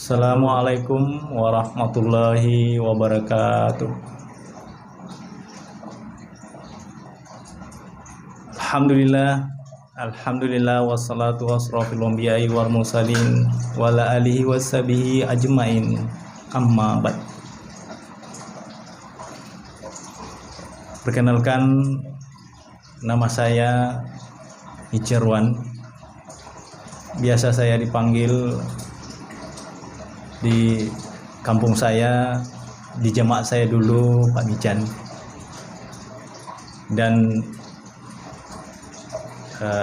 Assalamualaikum warahmatullahi wabarakatuh. Alhamdulillah wassalatu wassalamu bihi wal mursalin wa ala alihi washabihi ajmain. Amma ba'd. Perkenalkan, nama saya Icerwan. Biasa saya dipanggil di kampung saya, di jemaat saya dulu, Pak Mican. Dan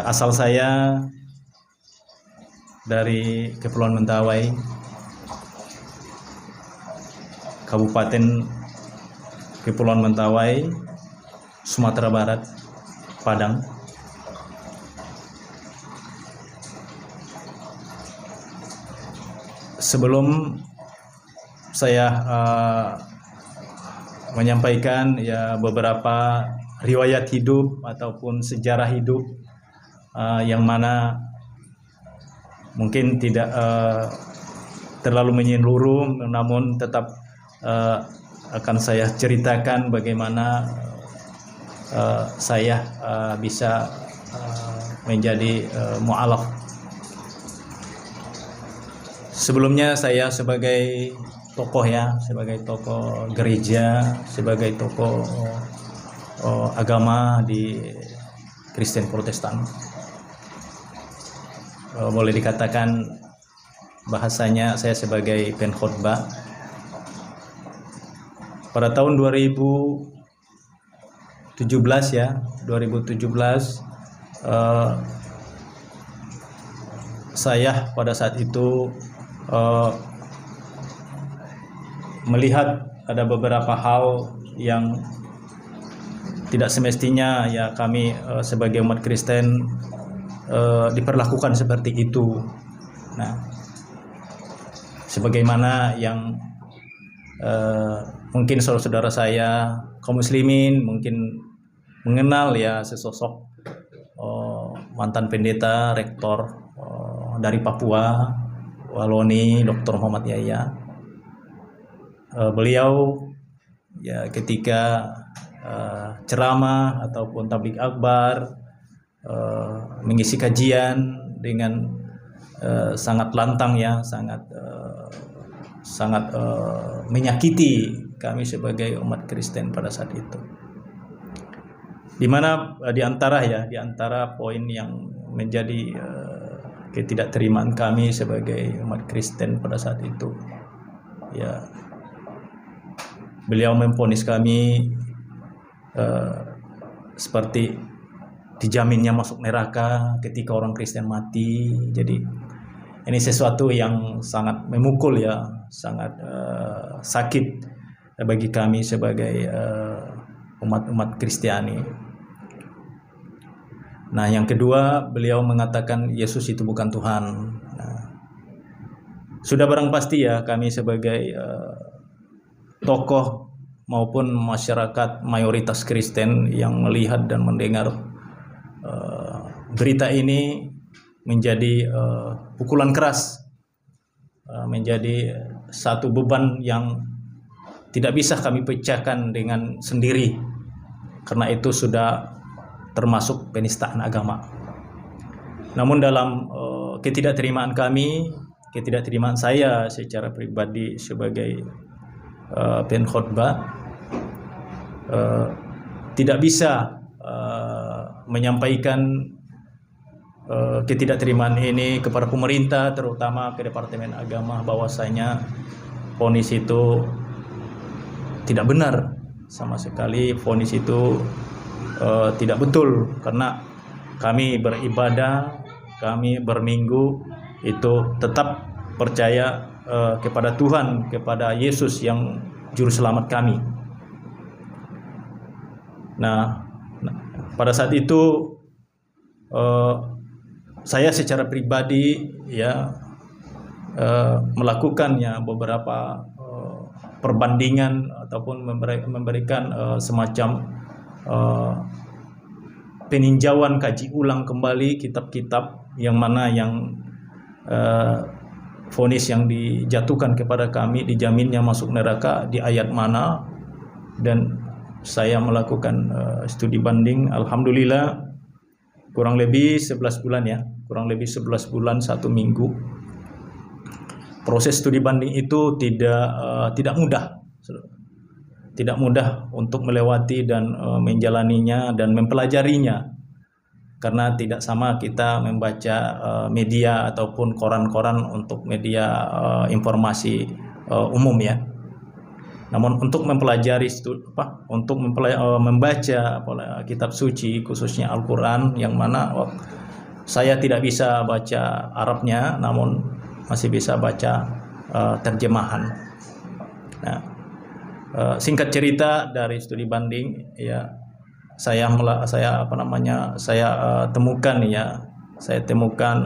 asal saya dari Kepulauan Mentawai, Kabupaten Kepulauan Mentawai, Sumatera Barat, Padang. Sebelum saya menyampaikan beberapa riwayat hidup ataupun sejarah hidup yang mana mungkin tidak terlalu menyeluruh, namun tetap akan saya ceritakan bagaimana saya bisa menjadi mu'alaf. Sebelumnya saya sebagai tokoh gereja, sebagai tokoh agama di Kristen Protestan. Boleh dikatakan bahasanya saya sebagai pengkhotbah. Pada tahun 2017 saya pada saat itu melihat ada beberapa hal yang tidak semestinya kami sebagai umat Kristen diperlakukan seperti itu. Nah, sebagaimana yang mungkin saudara-saudara saya kaum muslimin mungkin mengenal sesosok mantan pendeta rektor dari Papua, Waloni, Dr. Muhammad Yahya. Beliau ketika ceramah ataupun tabligh akbar, mengisi kajian dengan sangat lantang, sangat menyakiti kami sebagai umat Kristen pada saat itu. Di mana di antara poin yang menjadi ketidakterimaan kami sebagai umat Kristen pada saat itu, beliau memvonis kami seperti dijaminnya masuk neraka ketika orang Kristen mati. Jadi ini sesuatu yang sangat memukul, sangat sakit bagi kami sebagai umat Kristiani. Nah, yang kedua, beliau mengatakan Yesus itu bukan Tuhan. Nah, sudah barang pasti kami sebagai tokoh maupun masyarakat mayoritas Kristen yang melihat dan mendengar berita ini menjadi pukulan keras, menjadi satu beban yang tidak bisa kami pecahkan dengan sendiri, karena itu sudah termasuk penistaan agama. Namun dalam ketidakterimaan saya secara pribadi sebagai pengkhotbah, tidak bisa menyampaikan ketidakterimaan ini kepada pemerintah, terutama ke Departemen Agama, bahwasanya vonis itu tidak benar sama sekali. Vonis itu tidak betul, karena kami beribadah, kami berminggu itu tetap percaya kepada Tuhan, kepada Yesus yang juru selamat kami. Nah, pada saat itu saya secara pribadi melakukan beberapa perbandingan ataupun memberikan semacam peninjauan, kaji ulang kembali kitab-kitab yang mana yang vonis yang dijatuhkan kepada kami, dijaminnya masuk neraka di ayat mana, dan saya melakukan studi banding. Alhamdulillah kurang lebih 11 bulan ya, kurang lebih 11 bulan 1 minggu. Proses studi banding itu tidak mudah untuk melewati dan menjalaninya dan mempelajarinya, karena tidak sama kita membaca media ataupun koran-koran untuk media informasi umum ya. Namun untuk mempelajari membaca kitab suci, khususnya Al-Quran, yang mana saya tidak bisa baca Arabnya, namun masih bisa baca terjemahan. Nah, singkat cerita dari studi banding ya, saya temukan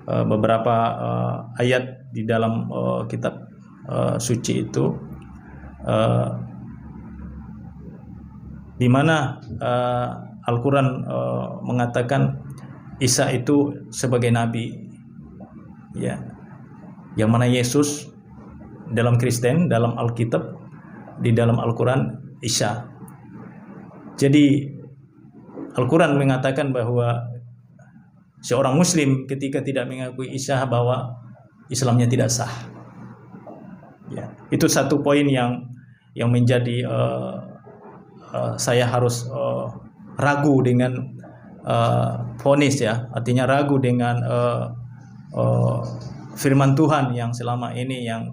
beberapa ayat di dalam kitab suci itu, di mana Al-Quran mengatakan Isa itu sebagai nabi, ya, yang mana Yesus dalam Kristen, dalam Alkitab, di dalam Al-Quran Isa. Jadi Al-Quran mengatakan bahwa seorang Muslim ketika tidak mengakui Isa, bahwa Islamnya tidak sah. Ya, itu satu poin yang menjadi saya harus ragu dengan vonis ya, artinya ragu dengan firman Tuhan yang selama ini yang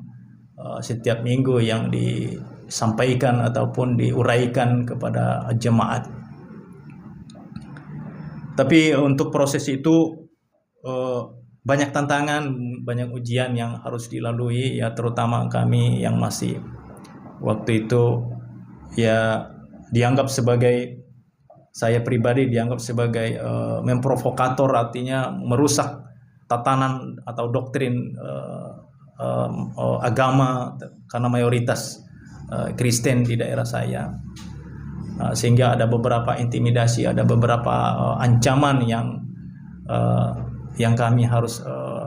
setiap minggu yang disampaikan ataupun diuraikan kepada jemaat. Tapi untuk proses itu banyak tantangan, banyak ujian yang harus dilalui ya, terutama kami yang masih waktu itu ya dianggap sebagai, saya pribadi dianggap sebagai memprovokator, artinya merusak tatanan atau doktrin agama, karena mayoritas Kristen di daerah saya, sehingga ada beberapa intimidasi, ada beberapa ancaman yang kami harus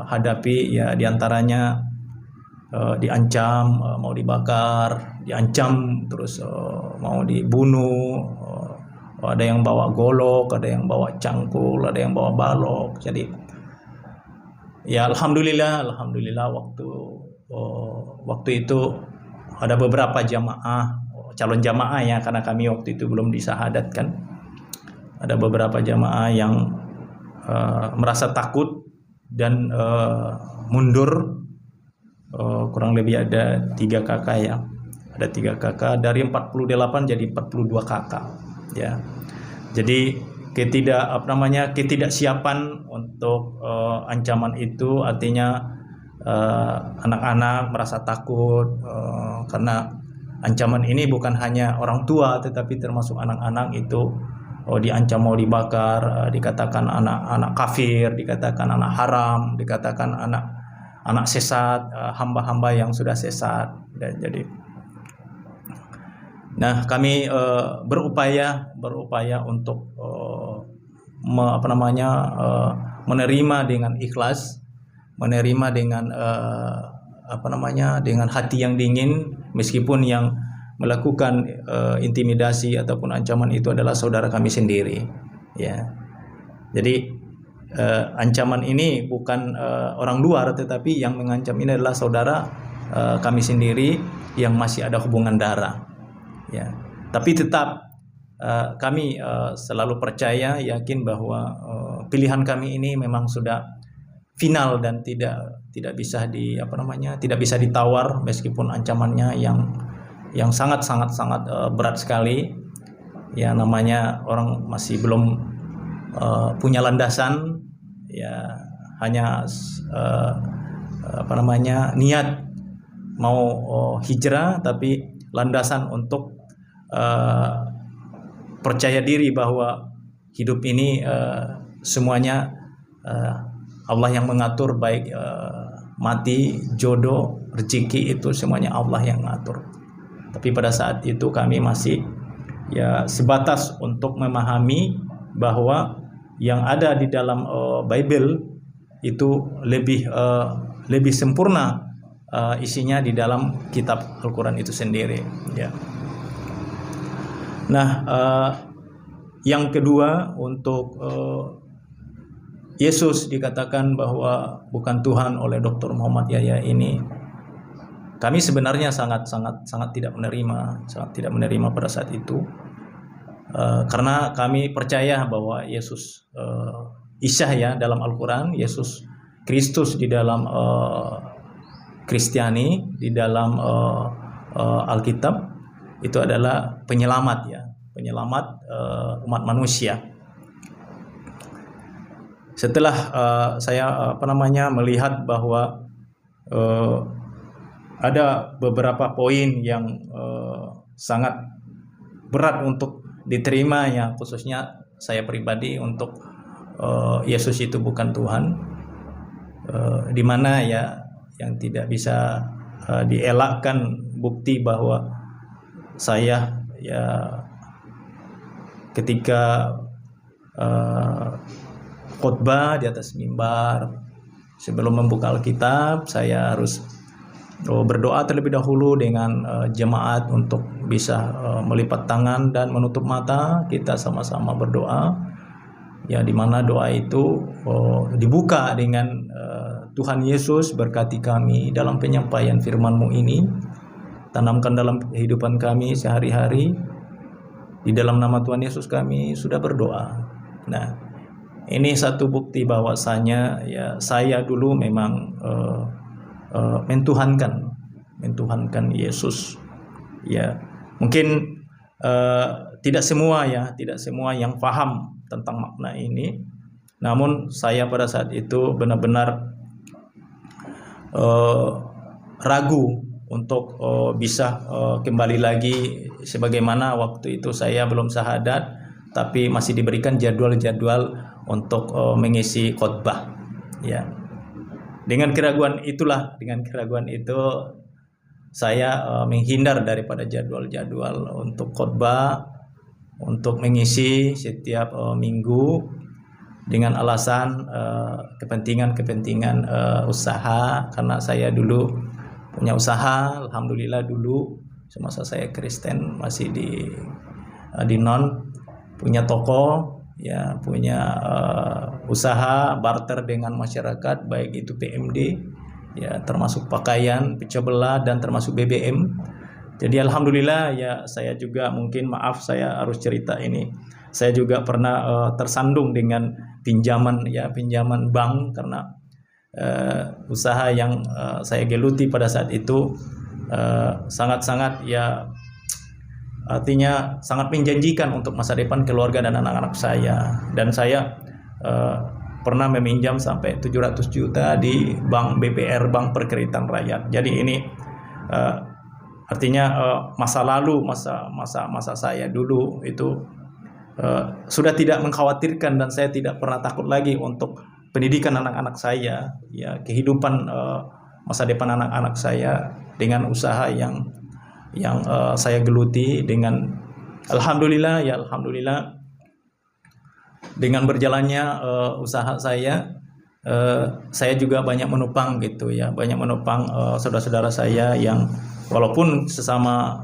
hadapi ya, diantaranya diancam mau dibakar, diancam terus mau dibunuh, ada yang bawa golok, ada yang bawa cangkul, ada yang bawa balok. Jadi ya alhamdulillah waktu itu ada beberapa calon jamaah ya, karena kami waktu itu belum disahadatkan. Ada beberapa jamaah yang merasa takut dan mundur. Kurang lebih ada 3 kakak ya, ada 3 kakak dari 48 jadi 42 kakak ya. Jadi ketidaksiapan untuk ancaman itu, artinya anak-anak merasa takut karena ancaman ini bukan hanya orang tua tetapi termasuk anak-anak itu diancam mau dibakar, dikatakan anak kafir, dikatakan anak haram, dikatakan anak sesat, hamba-hamba yang sudah sesat. Jadi nah kami berupaya untuk menerima dengan ikhlas, menerima dengan dengan hati yang dingin, meskipun yang melakukan intimidasi ataupun ancaman itu adalah saudara kami sendiri ya. Jadi ancaman ini bukan orang luar, tetapi yang mengancam ini adalah saudara kami sendiri yang masih ada hubungan darah ya. Tapi tetap kami selalu percaya, yakin bahwa pilihan kami ini memang sudah final dan tidak bisa tidak bisa ditawar, meskipun ancamannya yang sangat berat sekali ya. Namanya orang masih belum punya landasan ya, hanya niat mau hijrah, tapi landasan untuk percaya diri bahwa hidup ini semuanya Allah yang mengatur, baik mati, jodoh, rezeki, itu semuanya Allah yang mengatur. Tapi pada saat itu kami masih ya sebatas untuk memahami bahwa yang ada di dalam Bible itu lebih lebih sempurna isinya di dalam kitab Al-Quran itu sendiri. Ya. Nah, yang kedua, untuk Yesus dikatakan bahwa bukan Tuhan oleh Dr. Muhammad Yahya ini, kami sebenarnya sangat tidak menerima pada saat itu, karena kami percaya bahwa Yesus Isa ya dalam Al-Quran, Yesus Kristus di dalam Kristiani, di dalam Alkitab itu adalah penyelamat ya, penyelamat umat manusia. Setelah saya melihat bahwa ada beberapa poin yang sangat berat untuk diterima ya, khususnya saya pribadi, untuk Yesus itu bukan Tuhan, di mana ya yang tidak bisa dielakkan bukti bahwa saya ya ketika khotbah di atas mimbar, sebelum membuka Alkitab saya harus berdoa terlebih dahulu dengan jemaat untuk bisa melipat tangan dan menutup mata, kita sama-sama berdoa ya, di mana doa itu dibuka dengan Tuhan Yesus, berkati kami dalam penyampaian firman-Mu ini, tanamkan dalam kehidupan kami sehari-hari, di dalam nama Tuhan Yesus kami sudah berdoa. Nah, ini satu bukti bahwasanya ya saya dulu memang mentuhankan Yesus. Ya, mungkin tidak semua yang paham tentang makna ini. Namun saya pada saat itu benar-benar ragu untuk bisa kembali lagi sebagaimana waktu itu saya belum syahadat, tapi masih diberikan jadwal-jadwal untuk mengisi khotbah. Ya, dengan keraguan itu saya menghindar daripada jadwal-jadwal untuk khotbah, untuk mengisi setiap minggu, dengan alasan kepentingan usaha, karena saya dulu punya usaha. Alhamdulillah dulu semasa saya Kristen masih di non, punya toko ya, punya usaha barter dengan masyarakat, baik itu PMD ya, termasuk pakaian, pecah belah, dan termasuk BBM. Jadi alhamdulillah ya, saya juga mungkin, maaf saya harus cerita ini, saya juga pernah tersandung dengan pinjaman bank, karena usaha yang saya geluti pada saat itu sangat-sangat ya, artinya sangat menjanjikan untuk masa depan keluarga dan anak-anak saya. Dan saya pernah meminjam sampai 700 juta di bank BPR, Bank Perkreditan Rakyat. Jadi ini artinya masa lalu, masa saya dulu itu sudah tidak mengkhawatirkan, dan saya tidak pernah takut lagi untuk pendidikan anak-anak saya ya, kehidupan masa depan anak-anak saya, dengan usaha yang saya geluti. Dengan alhamdulillah dengan berjalannya usaha saya juga banyak menopang gitu ya, saudara-saudara saya yang walaupun sesama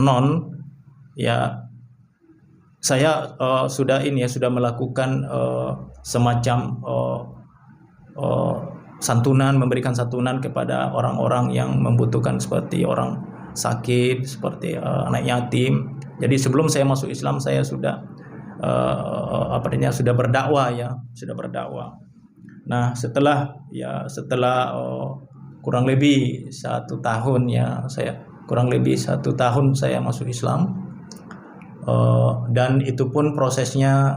non ya, saya sudah melakukan semacam santunan, memberikan santunan kepada orang-orang yang membutuhkan, seperti orang sakit, seperti anak yatim. Jadi sebelum saya masuk Islam, saya sudah sudah berdakwah. Nah, setelah kurang lebih 1 tahun ya, saya masuk Islam. Dan itu pun prosesnya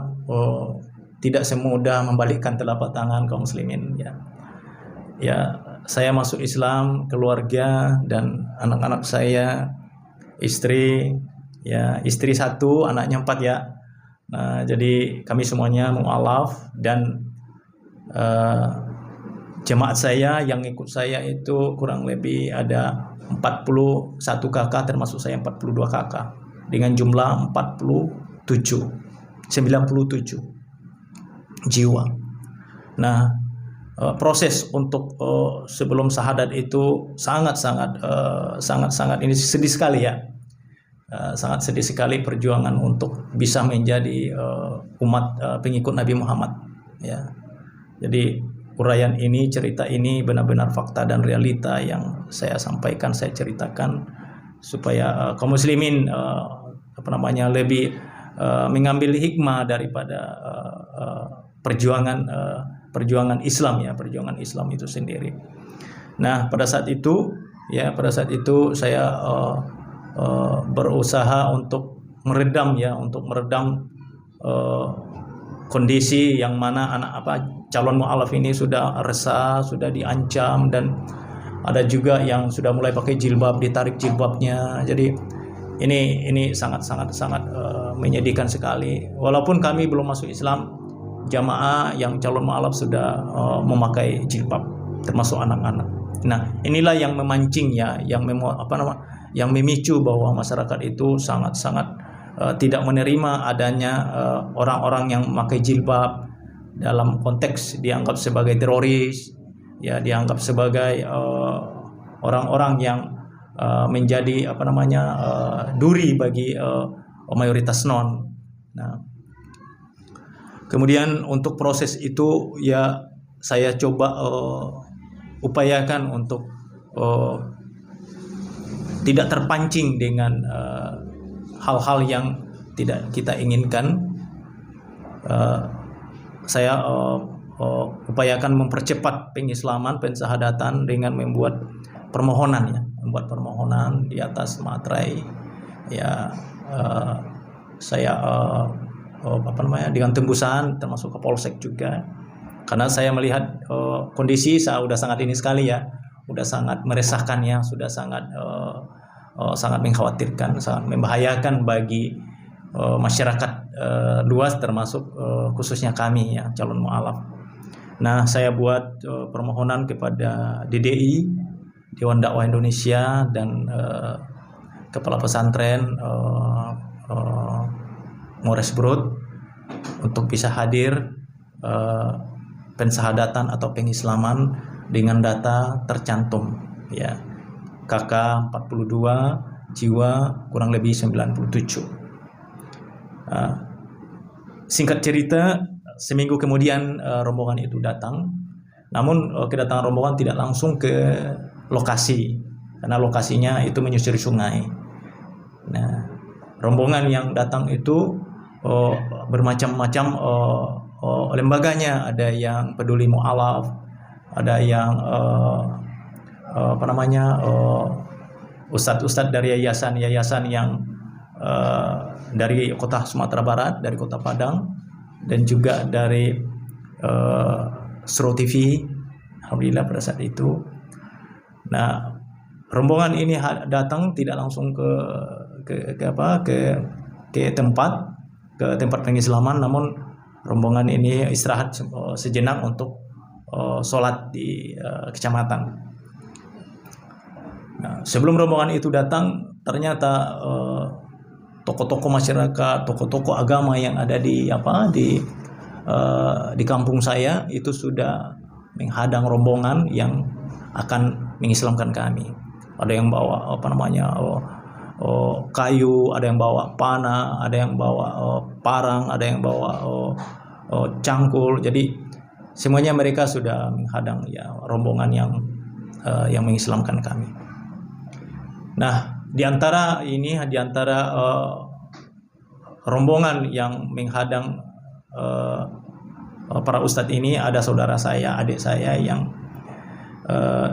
tidak semudah membalikkan telapak tangan kaum muslimin ya. Saya masuk Islam, keluarga dan anak-anak saya, istri 1, anaknya 4 ya. Nah, jadi kami semuanya mu'alaf, dan jemaat saya yang ikut saya itu kurang lebih ada 41 kakak, termasuk saya 42 kakak, dengan jumlah 97 jiwa. Nah, proses untuk sebelum syahadat itu sangat ini sedih sekali ya. Sangat sedih sekali perjuangan untuk bisa menjadi umat pengikut Nabi Muhammad ya. Jadi uraian ini, cerita ini benar-benar fakta dan realita yang saya sampaikan, saya ceritakan supaya kaum muslimin lebih mengambil hikmah daripada perjuangan Islam ya, perjuangan Islam itu sendiri. Nah, pada saat itu saya berusaha untuk meredam kondisi yang mana calon mu'alaf ini sudah resah, sudah diancam, dan ada juga yang sudah mulai pakai jilbab, ditarik jilbabnya. Jadi ini sangat menyedihkan sekali. Walaupun kami belum masuk Islam, jamaah yang calon mu'alaf sudah memakai jilbab, termasuk anak-anak. Nah, inilah yang memancing ya, yang memicu bahwa masyarakat itu sangat tidak menerima adanya orang-orang yang memakai jilbab dalam konteks dianggap sebagai teroris, ya, dianggap sebagai orang-orang yang menjadi duri bagi mayoritas non. Nah, kemudian untuk proses itu ya saya coba upayakan untuk tidak terpancing dengan hal-hal yang tidak kita inginkan. Saya upayakan mempercepat pengislaman, pensyahadatan dengan membuat permohonan di atas materai ya. Saya dengan tembusan termasuk ke Polsek juga, karena saya melihat kondisi sudah sangat ini sekali ya, sudah sangat meresahkan ya, sudah sangat mengkhawatirkan, sangat membahayakan bagi masyarakat luas, termasuk khususnya kami ya, calon mu'alaf. Nah, saya buat permohonan kepada DDI, Dewan Dakwah Indonesia, dan Kepala Pesantren Mores Brut untuk bisa hadir pensyahadatan atau pengislaman dengan data tercantum ya, KK 42, jiwa kurang lebih 97. Singkat cerita, seminggu kemudian rombongan itu datang. Namun kedatangan rombongan tidak langsung ke lokasi, karena lokasinya itu menyusuri sungai. Nah, rombongan yang datang itu bermacam-macam lembaganya. Ada yang peduli mu'alaf, ada yang ustadz-ustadz dari yayasan yang dari kota Sumatera Barat, dari kota Padang, dan juga dari Sro TV, alhamdulillah pada saat itu. Nah, rombongan ini datang tidak langsung ke tempat pengislaman, namun rombongan ini istirahat sejenak untuk sholat di kecamatan. Nah, sebelum rombongan itu datang, ternyata tokoh-tokoh masyarakat, tokoh-tokoh agama yang ada di kampung saya itu sudah menghadang rombongan yang akan mengislamkan kami. Ada yang bawa kayu, ada yang bawa panah, ada yang bawa parang, ada yang bawa cangkul. Jadi semuanya mereka sudah menghadang ya rombongan yang mengislamkan kami. Nah, di antara rombongan yang menghadang para ustadz ini ada saudara saya, adik saya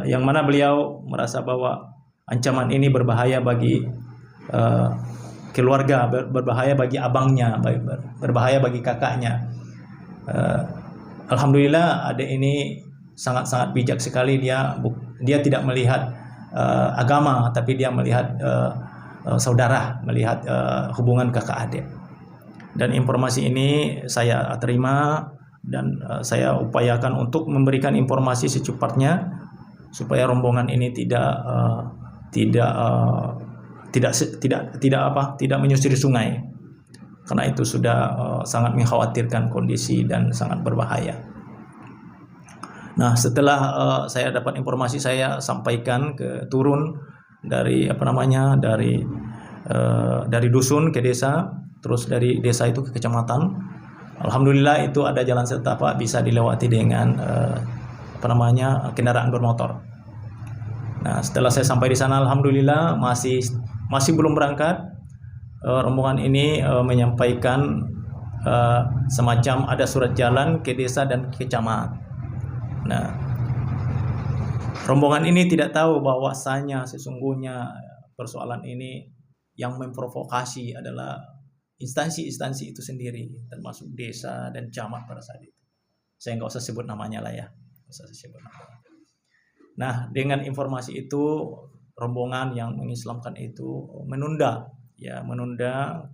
yang mana beliau merasa bahwa ancaman ini berbahaya bagi keluarga, berbahaya bagi abangnya, berbahaya bagi kakaknya. Alhamdulillah adik ini sangat bijak sekali. Dia tidak melihat agama, tapi dia melihat saudara, melihat hubungan kakak adik. Dan informasi ini saya terima dan saya upayakan untuk memberikan informasi secepatnya supaya rombongan ini tidak menyusuri sungai, karena itu sudah sangat mengkhawatirkan kondisi dan sangat berbahaya. Nah, setelah saya dapat informasi, saya sampaikan turun dari dari dusun ke desa, terus dari desa itu ke kecamatan. Alhamdulillah itu ada jalan setapak bisa dilewati dengan kendaraan bermotor. Nah, setelah saya sampai di sana, alhamdulillah masih belum berangkat. Rombongan ini menyampaikan semacam ada surat jalan ke desa dan ke camat. Nah, rombongan ini tidak tahu bahwasanya sesungguhnya persoalan ini yang memprovokasi adalah instansi-instansi itu sendiri, termasuk desa dan camat pada saat itu. Saya nggak usah sebut namanya lah ya, nggak usah sebut namanya. Nah, dengan informasi itu rombongan yang mengislamkan itu menunda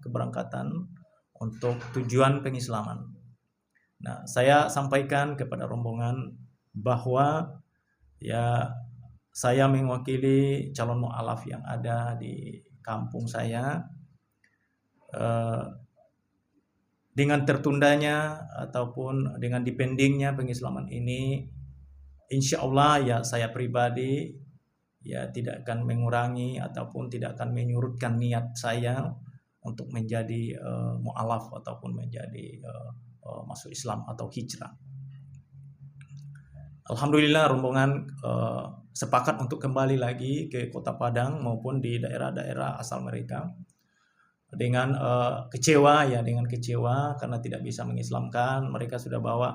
keberangkatan untuk tujuan pengislaman. Nah, saya sampaikan kepada rombongan bahwa ya saya mewakili calon mu'alaf yang ada di kampung saya. Dengan tertundanya ataupun dengan dipendingnya pengislaman ini, insya Allah ya saya pribadi ya tidak akan mengurangi ataupun tidak akan menyurutkan niat saya untuk menjadi mu'alaf ataupun menjadi masuk Islam atau hijrah. Alhamdulillah rombongan sepakat untuk kembali lagi ke Kota Padang maupun di daerah-daerah asal mereka dengan kecewa karena tidak bisa mengislamkan. Mereka sudah bawa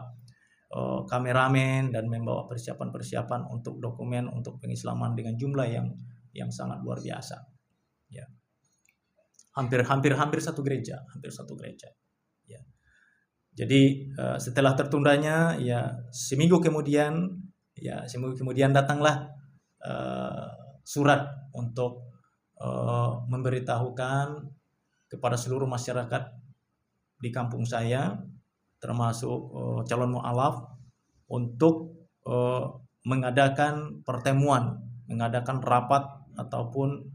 kameramen dan membawa persiapan untuk dokumen untuk pengislaman dengan jumlah yang sangat luar biasa. Ya. Hampir satu gereja. Ya. Jadi setelah tertundanya seminggu kemudian datanglah surat untuk memberitahukan kepada seluruh masyarakat di kampung saya, termasuk calon mu'alaf, untuk mengadakan pertemuan, mengadakan rapat ataupun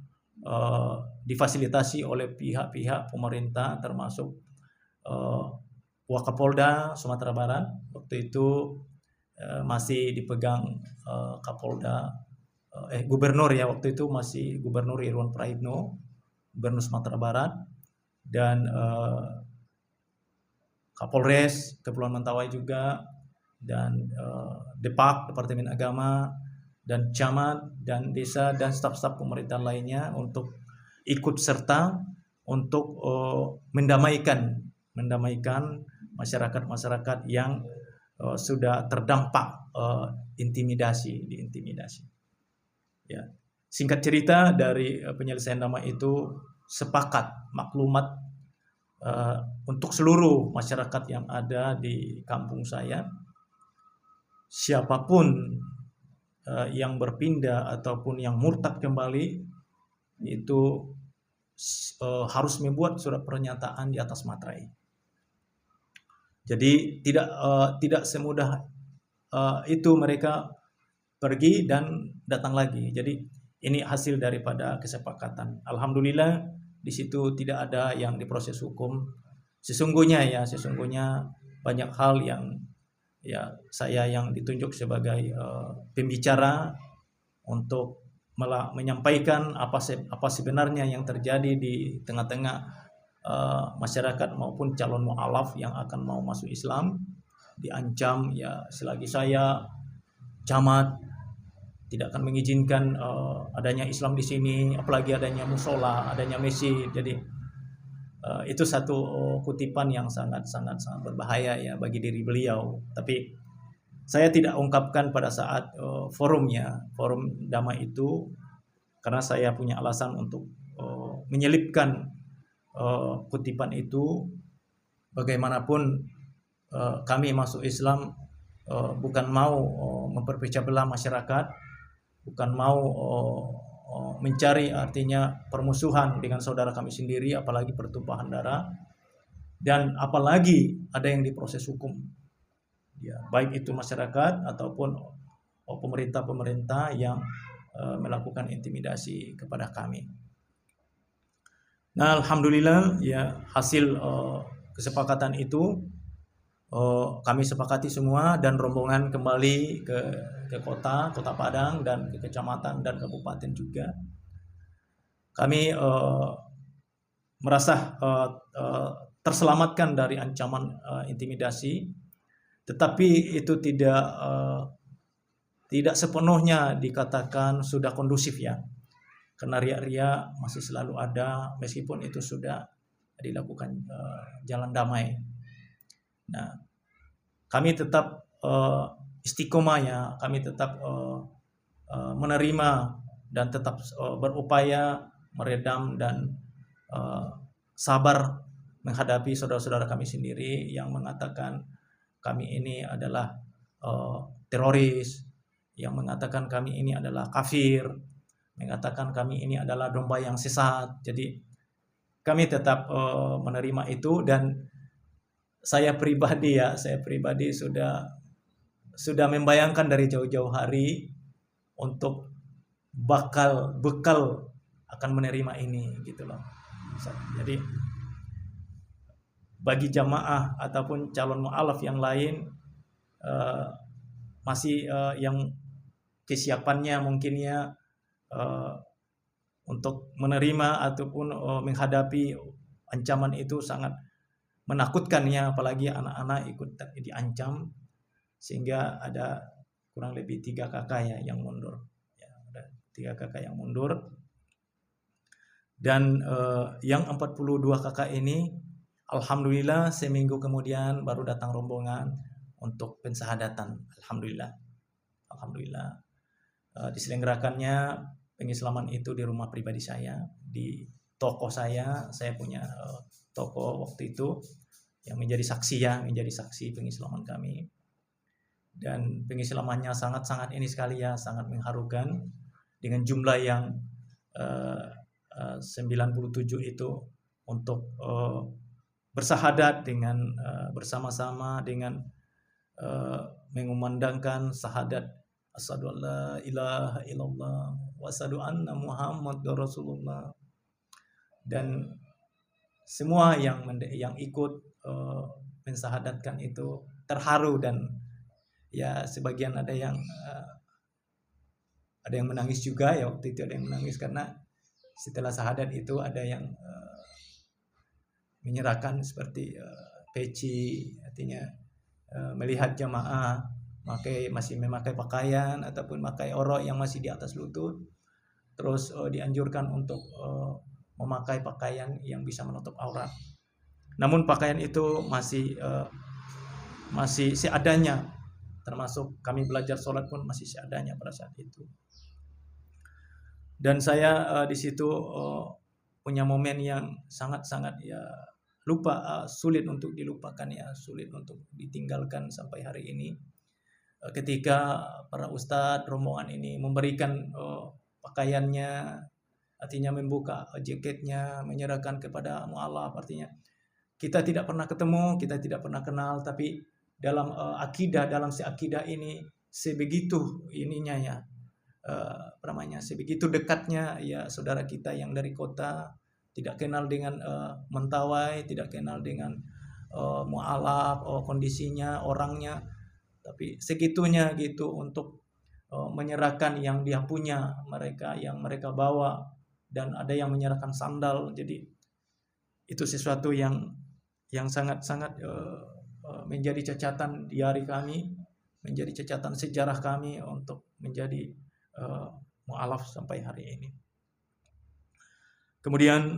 difasilitasi oleh pihak-pihak pemerintah, termasuk Wakapolda Sumatera Barat. Waktu itu masih dipegang gubernur ya, waktu itu masih Gubernur Irwan Praitno, Gubernur Sumatera Barat, dan Kapolres Kepulauan Mentawai juga, dan Departemen Agama, dan camat, dan desa, dan staf-staf pemerintahan lainnya untuk ikut serta untuk mendamaikan masyarakat yang sudah terdampak diintimidasi. Ya. Singkat cerita, dari penyelesaian damai itu sepakat maklumat untuk seluruh masyarakat yang ada di kampung saya, siapapun yang berpindah ataupun yang murtad kembali itu harus membuat surat pernyataan di atas materai. Jadi tidak semudah itu mereka pergi dan datang lagi. Jadi ini hasil daripada kesepakatan. Alhamdulillah di situ tidak ada yang diproses hukum. Sesungguhnya banyak hal yang saya yang ditunjuk sebagai pembicara untuk menyampaikan apa sebenarnya yang terjadi di tengah-tengah masyarakat maupun calon mu'alaf yang akan mau masuk Islam. Diancam selagi saya camat tidak akan mengizinkan adanya Islam di sini, apalagi adanya musola, adanya masjid. Jadi itu satu kutipan yang sangat berbahaya ya bagi diri beliau. Tapi saya tidak ungkapkan pada saat forum damai itu, karena saya punya alasan untuk menyelipkan kutipan itu. Bagaimanapun kami masuk Islam bukan mau memperpecah belah masyarakat, bukan mau mencari artinya permusuhan dengan saudara kami sendiri, apalagi pertumpahan darah, dan apalagi ada yang diproses hukum. Ya, baik itu masyarakat ataupun pemerintah yang melakukan intimidasi kepada kami. Nah, alhamdulillah ya hasil kesepakatan itu kami sepakati semua dan rombongan kembali ke kota Padang dan ke kecamatan dan kabupaten juga. Kami merasa terselamatkan dari ancaman intimidasi, tetapi itu tidak sepenuhnya dikatakan sudah kondusif ya, karena riak-riak masih selalu ada meskipun itu sudah dilakukan jalan damai. Nah, kami tetap istiqomah ya, kami tetap menerima dan tetap berupaya meredam dan sabar menghadapi saudara-saudara kami sendiri yang mengatakan kami ini adalah teroris, yang mengatakan kami ini adalah kafir, mengatakan kami ini adalah domba yang sesat. Jadi kami tetap menerima itu, dan saya pribadi sudah membayangkan dari jauh-jauh hari untuk bekal akan menerima ini gitu loh. Jadi bagi jamaah ataupun calon mu'alaf yang lain masih yang kesiapannya mungkin ya untuk menerima ataupun menghadapi ancaman itu sangat menakutkan ya, apalagi anak-anak ikut diancam, sehingga ada kurang lebih 3 kakak ya yang mundur. Ya, ada 3 kakak yang mundur. Dan yang 42 kakak ini alhamdulillah seminggu kemudian baru datang rombongan untuk pensahadatan. Alhamdulillah. Diselenggarakannya pengislaman itu di rumah pribadi saya, di toko saya punya toko waktu itu yang menjadi saksi pengislaman kami. Dan pengislamannya sangat ini sekali ya, sangat mengharukan dengan jumlah yang 97 itu untuk bersahadat dengan bersama-sama dengan mengumandangkan syahadat asyhadu alla ilaha illallah wa asyhadu anna muhammadar rasulullah. Dan semua yang ikut mensyahadatkan itu terharu, dan ya sebagian ada yang menangis juga ya, waktu itu ada yang menangis karena setelah syahadat itu ada yang menyerahkan seperti peci, artinya melihat jamaah masih memakai pakaian ataupun memakai orok yang masih di atas lutut, terus dianjurkan untuk memakai pakaian yang bisa menutup aurat. Namun pakaian itu masih seadanya, termasuk kami belajar sholat pun masih seadanya pada saat itu. Dan saya di situ punya momen yang sangat ya sulit untuk dilupakan ya, sulit untuk ditinggalkan sampai hari ini. Ketika para ustadz rombongan ini memberikan pakaiannya, artinya membuka jaketnya, menyerahkan kepada mu'alaf, artinya kita tidak pernah ketemu, kita tidak pernah kenal, tapi dalam dalam akidah ini sebegitu ininya ya, sebegitu dekatnya ya saudara kita yang dari kota, tidak kenal dengan mentawai, tidak kenal dengan mu'alaf, kondisinya, orangnya, tapi segitunya gitu untuk menyerahkan yang dia punya, yang mereka bawa, dan ada yang menyerahkan sandal. Jadi itu sesuatu yang sangat menjadi catatan di hari kami, menjadi catatan sejarah kami untuk menjadi mu'alaf sampai hari ini. Kemudian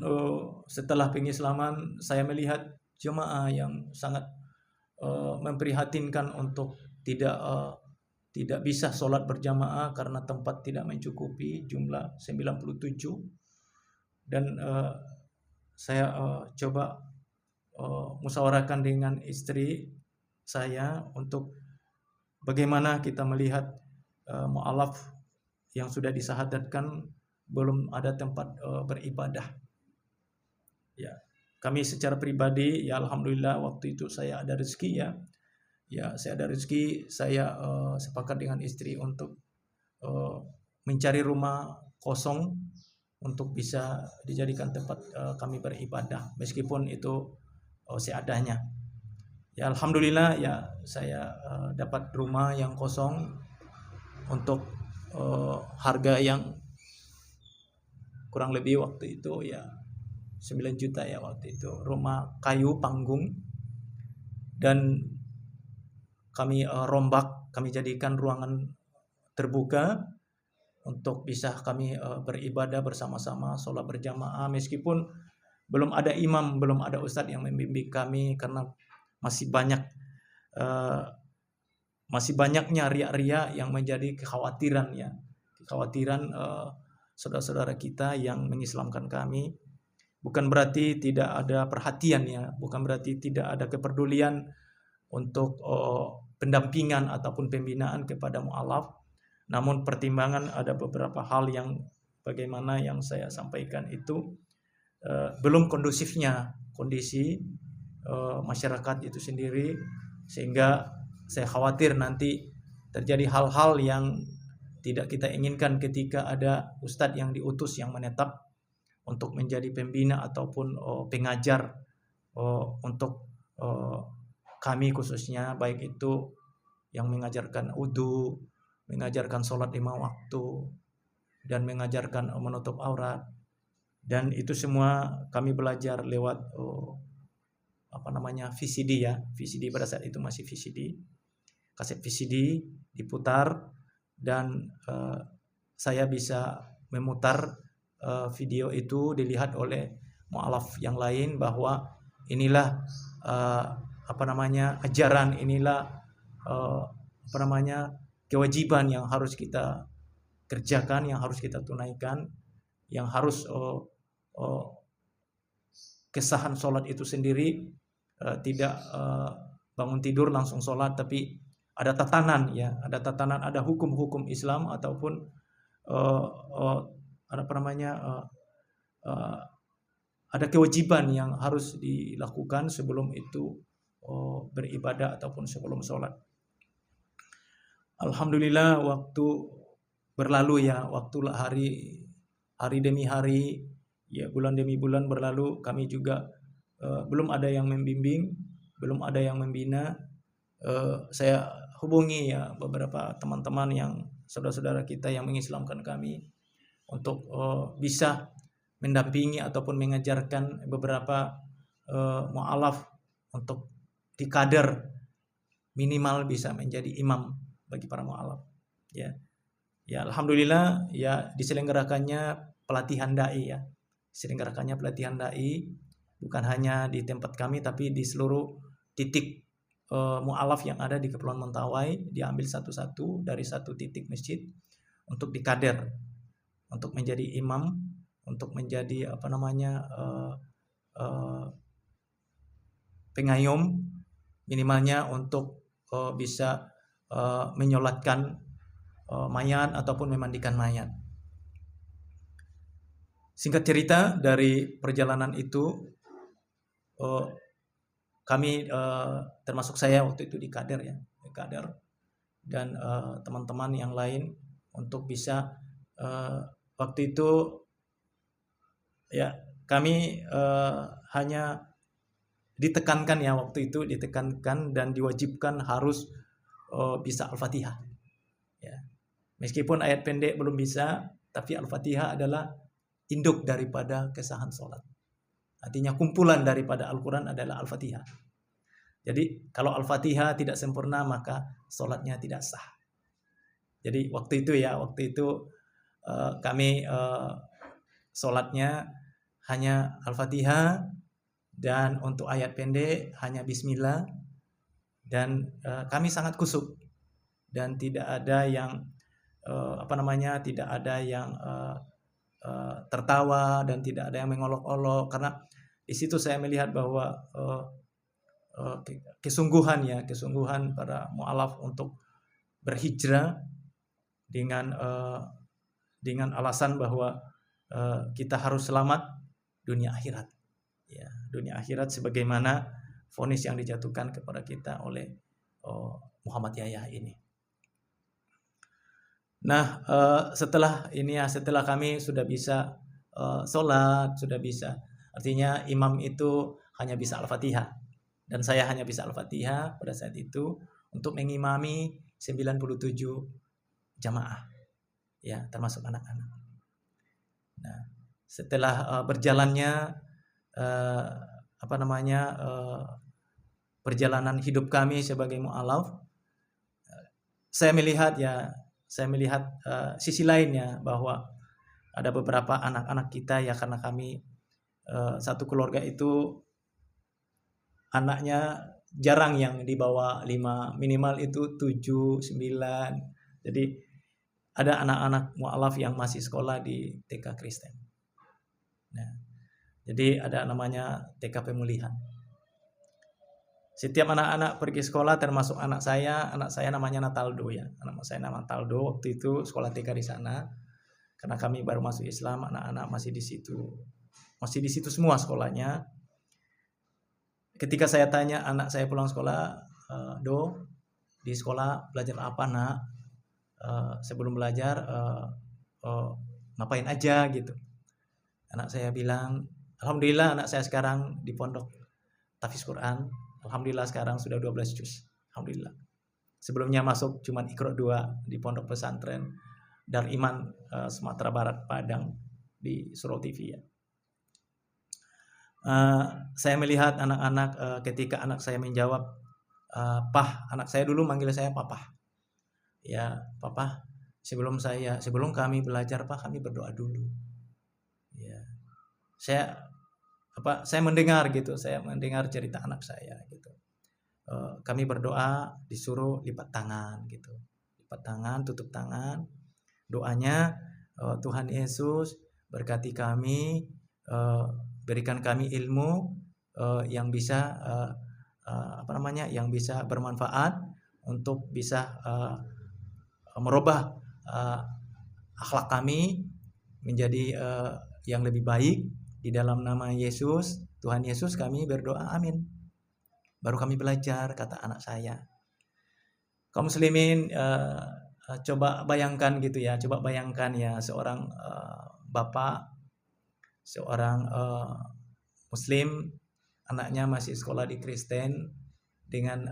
setelah pengislaman saya melihat jemaah yang sangat memprihatinkan untuk tidak bisa sholat berjamaah karena tempat tidak mencukupi, jumlah 97. Dan saya coba musyawarahkan dengan istri saya untuk bagaimana kita melihat mu'alaf yang sudah disahadatkan belum ada tempat beribadah. Ya, kami secara pribadi ya alhamdulillah waktu itu saya ada rezeki saya sepakat dengan istri untuk mencari rumah kosong untuk bisa dijadikan tempat kami beribadah, meskipun itu seadanya. Ya alhamdulillah ya saya dapat rumah yang kosong untuk harga yang kurang lebih waktu itu ya 9 juta ya waktu itu. Rumah kayu panggung, dan kami rombak, kami jadikan ruangan terbuka untuk bisa kami beribadah bersama-sama, sholat berjamaah, meskipun belum ada imam, belum ada ustadz yang membimbing kami karena masih banyak masih banyaknya riak-riak yang menjadi kekhawatiran ya, kekhawatiran saudara-saudara kita yang mengislamkan kami. Bukan berarti tidak ada perhatian ya, bukan berarti tidak ada kepedulian untuk pendampingan ataupun pembinaan kepada mu'alaf. Namun pertimbangan ada beberapa hal yang bagaimana yang saya sampaikan itu belum kondusifnya kondisi masyarakat itu sendiri, sehingga saya khawatir nanti terjadi hal-hal yang tidak kita inginkan ketika ada ustadz yang diutus yang menetap untuk menjadi pembina ataupun pengajar untuk kami khususnya, baik itu yang mengajarkan wudu, mengajarkan sholat 5 waktu, dan mengajarkan menutup aurat. Dan itu semua kami belajar lewat VCD ya. VCD pada saat itu masih VCD. Kaset VCD diputar dan saya bisa memutar video itu dilihat oleh mu'alaf yang lain bahwa inilah ajaran, inilah kewajiban yang harus kita kerjakan, yang harus kita tunaikan, yang harus kesahan sholat itu sendiri tidak bangun tidur langsung sholat, tapi ada tatanan ya, ada tatanan, ada hukum-hukum Islam ataupun ada kewajiban yang harus dilakukan sebelum itu beribadah ataupun sebelum sholat. Alhamdulillah waktu berlalu ya, hari demi hari ya, bulan demi bulan berlalu, kami juga belum ada yang membimbing, belum ada yang membina. Saya hubungi ya beberapa teman-teman yang saudara-saudara kita yang mengislamkan kami untuk bisa mendampingi ataupun mengajarkan beberapa mu'alaf untuk dikader minimal bisa menjadi imam bagi para mu'alaf ya. Ya alhamdulillah ya, diselenggarakannya pelatihan dai ya. Diselenggarakannya pelatihan dai bukan hanya di tempat kami tapi di seluruh titik mu'alaf yang ada di Kepulauan Mentawai, diambil satu-satu dari satu titik masjid untuk dikader, untuk menjadi imam, untuk menjadi pengayom minimalnya untuk bisa menyolatkan mayat ataupun memandikan mayat. Singkat cerita dari perjalanan itu, kami termasuk saya waktu itu dikader ya, dan teman-teman yang lain untuk bisa waktu itu ya, kami hanya ditekankan ya, waktu itu ditekankan dan diwajibkan harus bisa Al-Fatihah ya. Meskipun ayat pendek belum bisa, tapi Al-Fatihah adalah induk daripada kesahan sholat. Artinya kumpulan daripada Al-Quran adalah Al-Fatihah. Jadi kalau Al-Fatihah tidak sempurna maka sholatnya tidak sah. Jadi waktu itu kami sholatnya hanya Al-Fatihah, dan untuk ayat pendek hanya Bismillah, dan kami sangat khusyuk dan tidak ada yang tidak ada yang tertawa dan tidak ada yang mengolok-olok, karena di situ saya melihat bahwa kesungguhan para mu'alaf untuk berhijrah dengan alasan bahwa kita harus selamat dunia akhirat ya, dunia akhirat sebagaimana vonis yang dijatuhkan kepada kita oleh Muhammad Yahya ini. Nah, setelah kami sudah bisa sholat, sudah bisa, artinya imam itu hanya bisa Al-Fatihah Dan saya hanya bisa Al-Fatihah pada saat itu untuk mengimami 97 jamaah, ya, termasuk anak-anak. Nah, setelah berjalannya perjalanan hidup kami sebagai mu'alaf, saya melihat sisi lainnya, bahwa ada beberapa anak-anak kita ya, karena kami satu keluarga itu anaknya jarang yang di bawah 5, minimal itu 7, 9. Jadi ada anak-anak mu'alaf yang masih sekolah di TK Kristen. Nah, jadi ada namanya TK Pemulihan. Setiap anak-anak pergi sekolah, termasuk anak saya namanya Nataldo ya. Anak saya nama Nataldo, waktu itu sekolah TK di sana. Karena kami baru masuk Islam, anak-anak masih di situ semua sekolahnya. Ketika saya tanya anak saya pulang sekolah, Do, di sekolah belajar apa nak? Sebelum belajar ngapain aja gitu. Anak saya bilang, alhamdulillah anak saya sekarang di pondok tahfiz Quran. Alhamdulillah sekarang sudah 12 juz. Alhamdulillah. Sebelumnya masuk cuma Iqra 2 di pondok pesantren Dar Iman Sumatera Barat Padang di Surau TV ya. Saya melihat anak-anak ketika anak saya menjawab, Pah, anak saya dulu manggil saya Papa. Ya, Papa, sebelum kami belajar, Pak, kami berdoa dulu. Ya. Saya mendengar gitu, saya mendengar cerita anak saya gitu. Kami berdoa disuruh lipat tangan gitu. Lipat tangan, tutup tangan. Doanya, Tuhan Yesus berkati kami, berikan kami ilmu yang bisa yang bisa bermanfaat untuk bisa merubah akhlak kami menjadi yang lebih baik. Di dalam nama Yesus, Tuhan Yesus kami berdoa, amin. Baru kami belajar, kata anak saya. Kaum muslimin, coba bayangkan gitu ya, seorang bapak, seorang muslim, anaknya masih sekolah di Kristen, dengan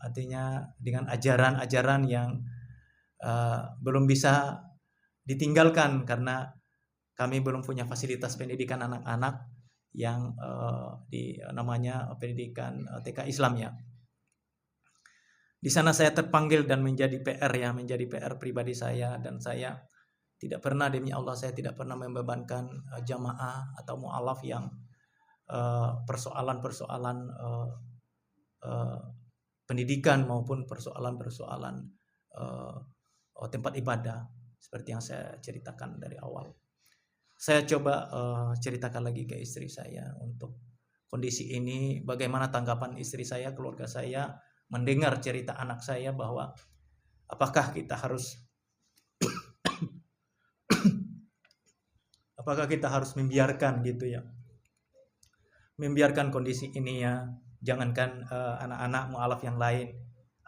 artinya dengan ajaran-ajaran yang belum bisa ditinggalkan, karena kami belum punya fasilitas pendidikan anak-anak yang namanya pendidikan TK Islam ya. Di sana saya terpanggil dan menjadi PR pribadi saya, dan saya tidak pernah, demi Allah saya tidak pernah membebankan jamaah atau mu'alaf yang persoalan-persoalan pendidikan maupun persoalan-persoalan tempat ibadah seperti yang saya ceritakan dari awal. Saya coba ceritakan lagi ke istri saya untuk kondisi ini, bagaimana tanggapan istri saya, keluarga saya mendengar cerita anak saya, bahwa apakah kita harus membiarkan gitu ya, membiarkan kondisi ini ya. Jangankan anak-anak mu'alaf yang lain,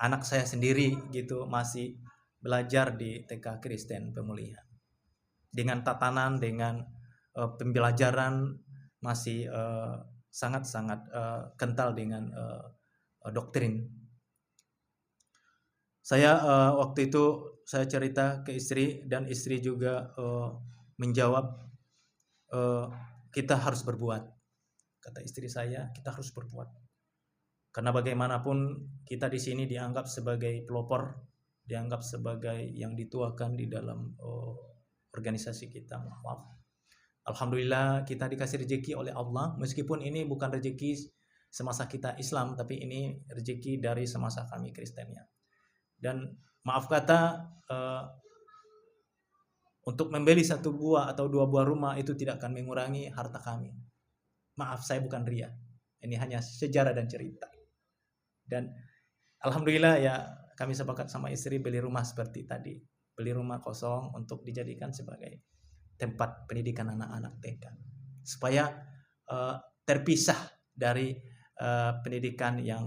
anak saya sendiri gitu masih belajar di TK Kristen Pemulihan, dengan tatanan, dengan pembelajaran masih sangat-sangat kental dengan doktrin. Saya waktu itu saya cerita ke istri, dan istri juga menjawab, kita harus berbuat. Kata istri saya, kita harus berbuat. Karena bagaimanapun kita di sini dianggap sebagai pelopor, dianggap sebagai yang dituakan di dalam organisasi kita. Maaf. Alhamdulillah kita dikasih rezeki oleh Allah, meskipun ini bukan rezeki semasa kita Islam, tapi ini rezeki dari semasa kami Kristennya. Dan maaf kata, untuk membeli 1 buah atau 2 buah rumah itu tidak akan mengurangi harta kami. Maaf, saya bukan ria. Ini hanya sejarah dan cerita. Dan alhamdulillah ya, kami sepakat sama istri beli rumah seperti tadi. Beli rumah kosong untuk dijadikan sebagai tempat pendidikan anak-anak TK. Supaya terpisah dari pendidikan yang